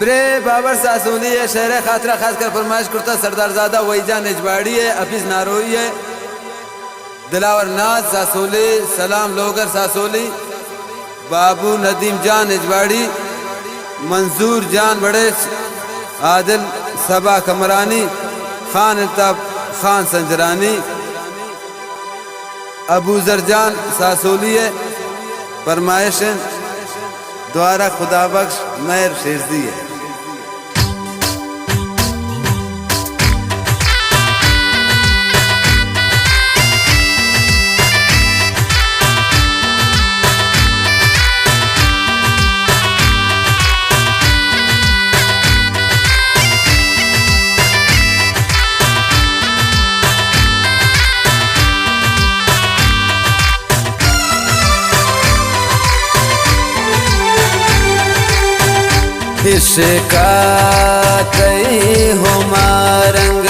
Pray Babur Sasoli है शहर खातरा खासकर फरमाइश करता सरदारजादा वहीजान इजबाड़ी है हफीज नारोई है दिलावर नाज सासोली सलाम लोगर सासोली बाबू नदीम जान इजबाड़ी मंजूर जान बड़े आदिल सबा कमरानी खान अल्ताफ खान संजरानी अबू जरजान सासोली है फरमाइश द्वारा खुदा बख्श मेहर शेरजी है। इश्का कई हो मारंग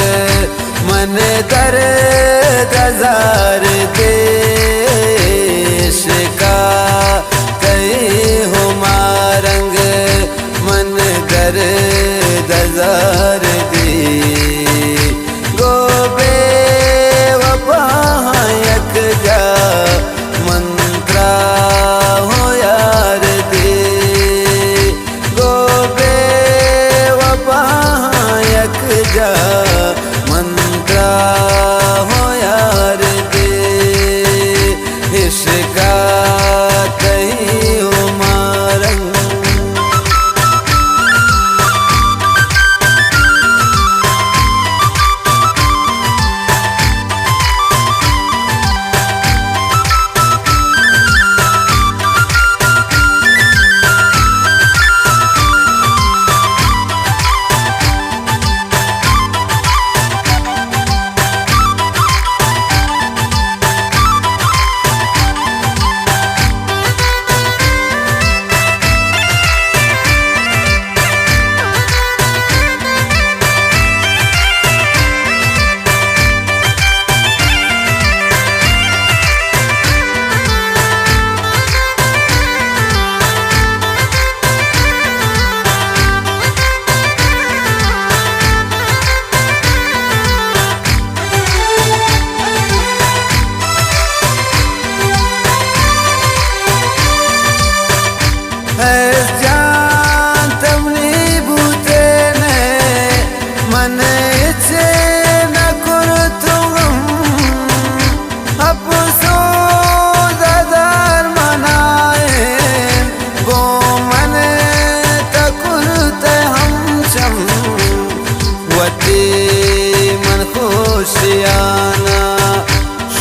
मन दर दजार दे इश्का कई हो मारंग मन दर दजार दे गोबे वफा यक जा मंत्रा हो यार दे जा मंत्रा हो यार दे इश्का कहीं हो मारंग जान तमनी बूते ने मन इच्छे न कर तुम अपसो दादार मनाए वो मन तकुरते हम चम वती मन खुशियाना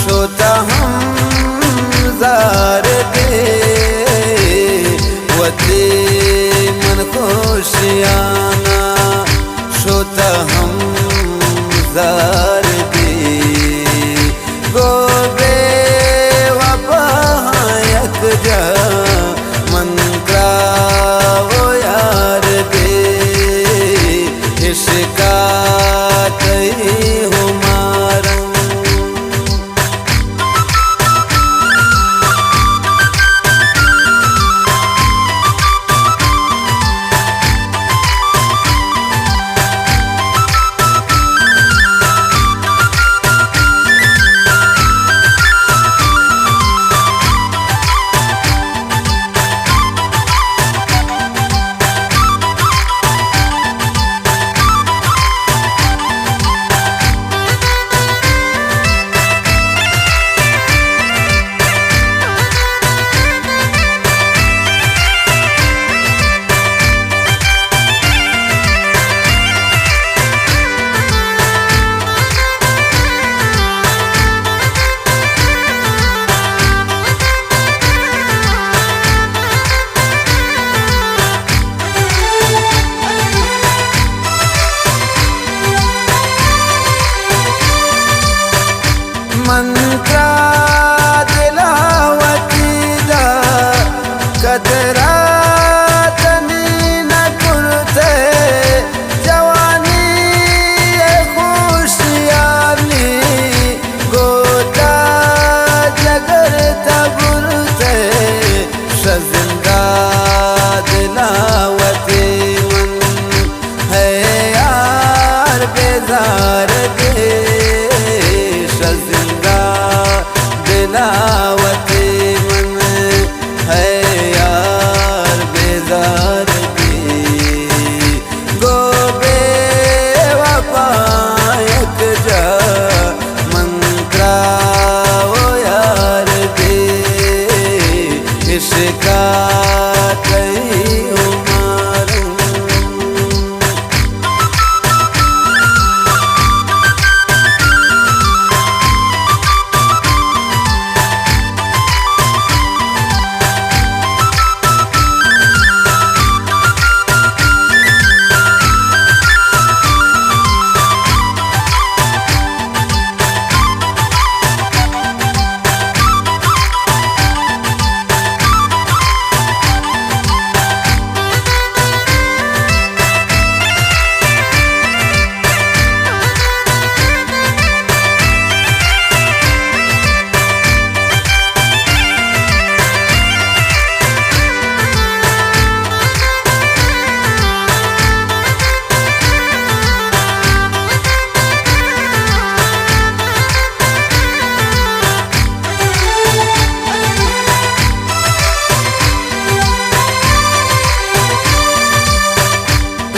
शोता हम जार दे वते मन खुशियाना शोता हम जार दे गोबे वफा यक जा मंत्रा वो यार दे इश्का कई हो मारंग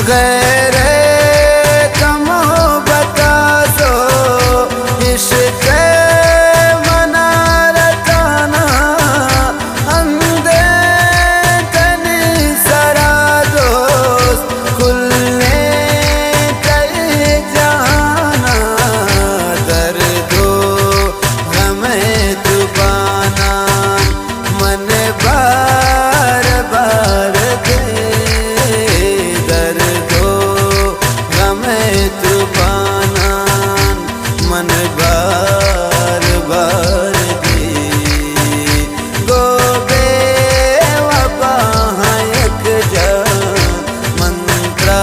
गैर कमो बता दो इश्क मना रताना अंदे तनी सरा दोस्त खुलने कई जाना दर्दो हमें दुबाना मन बार बार दे दर्दो हमें दुबाना मन बार बार दे गोबे वफा एक जा मंत्रा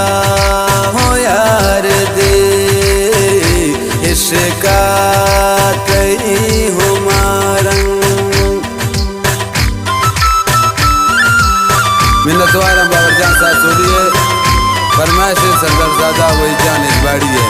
हो यार दे इश्का कई हो मारंग मिन्नतवारम बाबरजान सासोली है, फरमाइश सरदारजादा वहीजान इजबाड़ी है।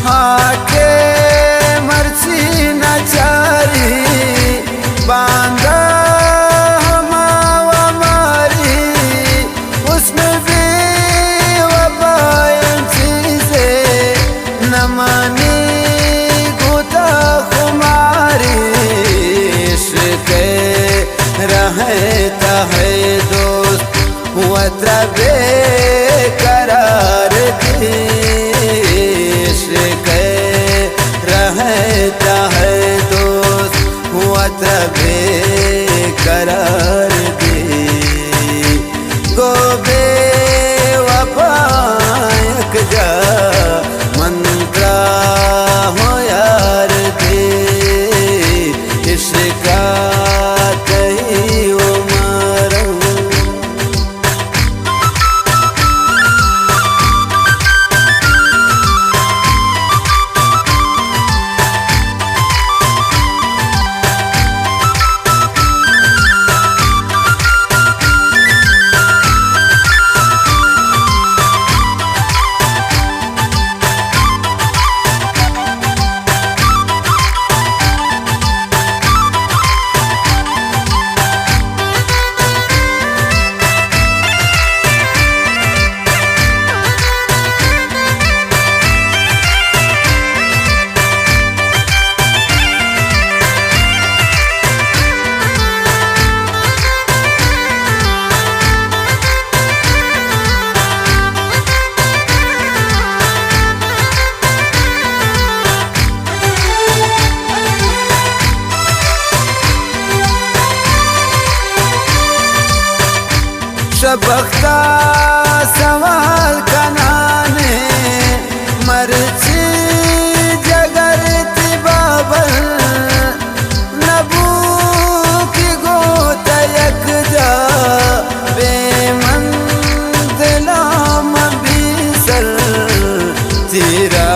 आके मर्ची नचारी बांधा हमारी उसमें भी वफाएं चीजें न मानी गुता खुमारी इश्क रहता है दोस्त वत्र बेकरार दी रहता है दोस्त वत्र बेकरार दे गोबे वफा एक जा मंत्रा हो यार दे इश्का कहीं हो मारंग शबख्ता सवाल कनाने मर्ची जगरती बाबल नबू की गोत एक जा बेमंदिलाम बीसल तेरा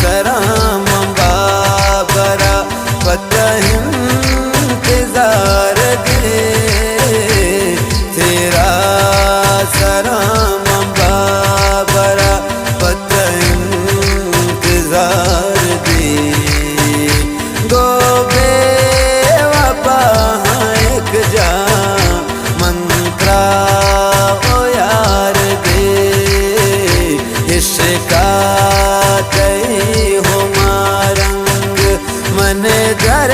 सराम बाबरा पता इंतजार दे तेरा सराम बाबरा पता इंतजार दे गोबे वफा एक जा मंत्रा ओ यार दे इश्का कई हो मारंग मन दर